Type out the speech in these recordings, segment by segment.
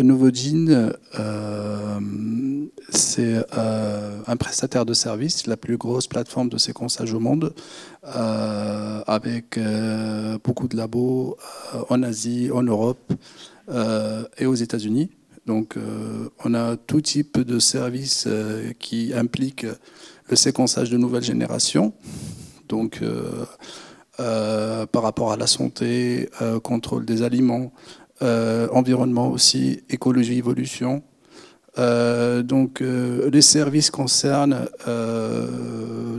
Novogene, c'est un prestataire de services, la plus grosse plateforme de séquençage au monde, avec beaucoup de labos en Asie, en Europe et aux États-Unis. Donc, on a tout type de services qui impliquent le séquençage de nouvelle génération. Donc, par rapport à la santé, contrôle des aliments, environnement aussi, écologie, évolution. Donc, les services concernent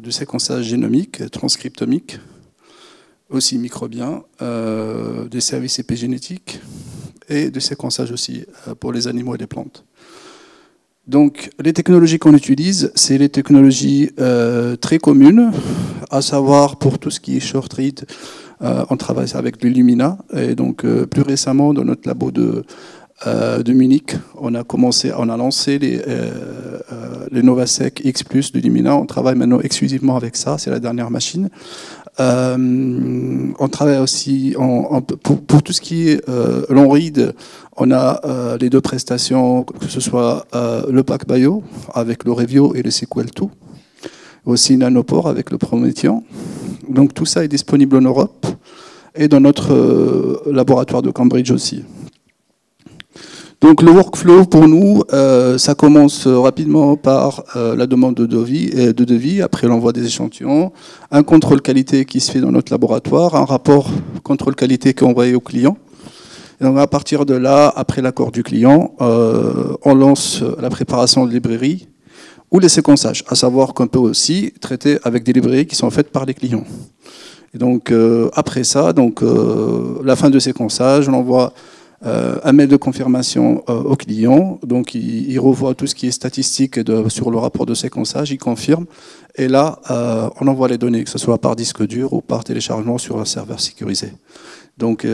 du séquençage génomique, transcriptomique, aussi microbien, des services épigénétiques et du séquençage aussi pour les animaux et les plantes. Donc, les technologies qu'on utilise, c'est les technologies très communes, à savoir pour tout ce qui est short read, on travaille avec l'Illumina. Et donc, plus récemment, dans notre labo de Munich, on a lancé les Novasec X Plus de Illumina. On travaille maintenant exclusivement avec ça, c'est la dernière machine. On travaille aussi pour tout ce qui est long read. On a les deux prestations, que ce soit le PacBio avec le Revio et le Sequel2, aussi Nanopore avec le Promethean. Donc tout ça est disponible en Europe et dans notre laboratoire de Cambridge aussi. Donc le workflow pour nous, ça commence rapidement par la demande de devis, après l'envoi des échantillons, un contrôle qualité qui se fait dans notre laboratoire, un rapport contrôle qualité qui est envoyé au client. Et donc à partir de là, après l'accord du client, on lance la préparation de librairies ou les séquençages, à savoir qu'on peut aussi traiter avec des librairies qui sont faites par les clients. Et donc après ça, la fin de séquençage, on envoie un mail de confirmation au client, donc il revoit tout ce qui est statistique sur le rapport de séquençage, il confirme, et là on envoie les données, que ce soit par disque dur ou par téléchargement sur un serveur sécurisé. Donc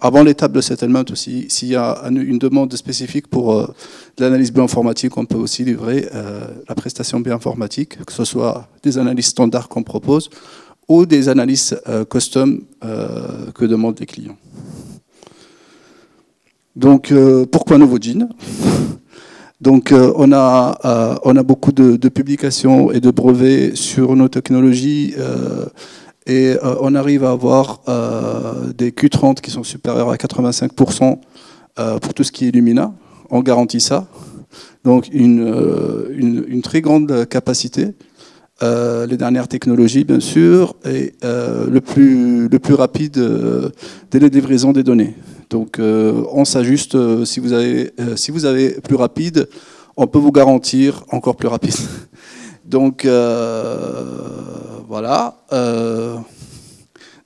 avant l'étape de settlement aussi, s'il y a une demande spécifique pour de l'analyse bioinformatique, on peut aussi livrer la prestation bioinformatique, que ce soit des analyses standards qu'on propose ou des analyses custom que demandent les clients. Donc, pourquoi Novogene? Donc, on a beaucoup de publications et de brevets sur nos technologies et on arrive à avoir des Q30 qui sont supérieurs à 85% pour tout ce qui est Illumina. On garantit ça. Donc, une très grande capacité. Les dernières technologies, bien sûr, et le plus rapide délai de livraison des données. Donc, on s'ajuste. Si vous avez plus rapide, on peut vous garantir encore plus rapide. Donc, voilà.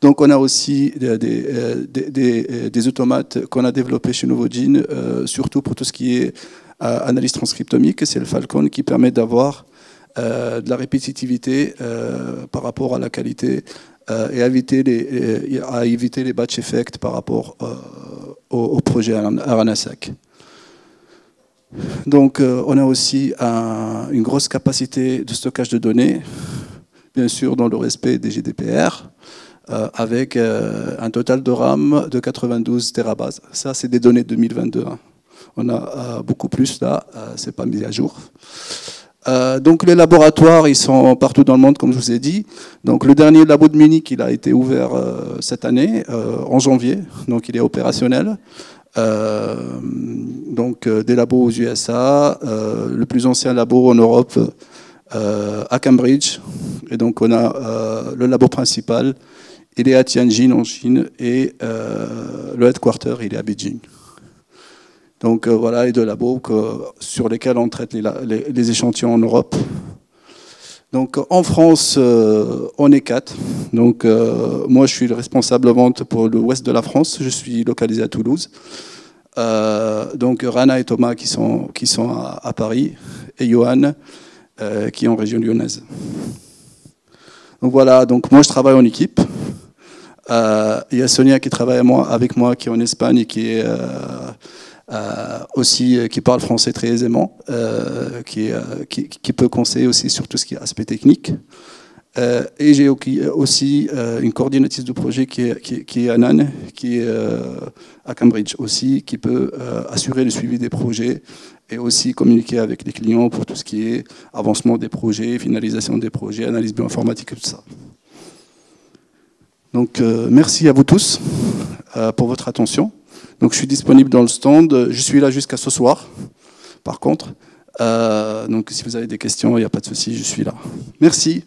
Donc, on a aussi des automates qu'on a développés chez Novogene, surtout pour tout ce qui est analyse transcriptomique. C'est le Falcon qui permet d'avoir de la répétitivité par rapport à la qualité et à éviter les batch effects par rapport au projet RNA-seq. Donc on a aussi une grosse capacité de stockage de données, bien sûr dans le respect des GDPR, avec un total de RAM de 92 terabases. Ça, c'est des données de 2022. Hein. On a beaucoup plus là, c'est pas mis à jour. Donc les laboratoires, ils sont partout dans le monde, comme je vous ai dit. Donc le dernier labo de Munich, il a été ouvert cette année, en janvier, donc il est opérationnel. Donc des labos aux USA, le plus ancien labo en Europe à Cambridge. Et donc on a le labo principal, il est à Tianjin en Chine et le headquarter, il est à Beijing. Donc voilà les deux labos sur lesquels on traite les échantillons en Europe. Donc en France, on est 4. Donc moi je suis le responsable vente pour l'ouest de la France. Je suis localisé à Toulouse. Donc Rana et Thomas qui sont à Paris et Johan qui est en région lyonnaise. Donc voilà. Donc moi je travaille en équipe. Il y a Sonia qui travaille avec moi qui est en Espagne et qui est aussi qui parle français très aisément, qui peut conseiller aussi sur tout ce qui est aspect technique. Et j'ai aussi une coordinatrice de projet qui est Anan, qui est à Cambridge aussi, qui peut assurer le suivi des projets et aussi communiquer avec les clients pour tout ce qui est avancement des projets, finalisation des projets, analyse bioinformatique et tout ça. Donc merci à vous tous pour votre attention. Donc je suis disponible dans le stand, je suis là jusqu'à ce soir, par contre. Donc si vous avez des questions, il n'y a pas de souci, je suis là. Merci.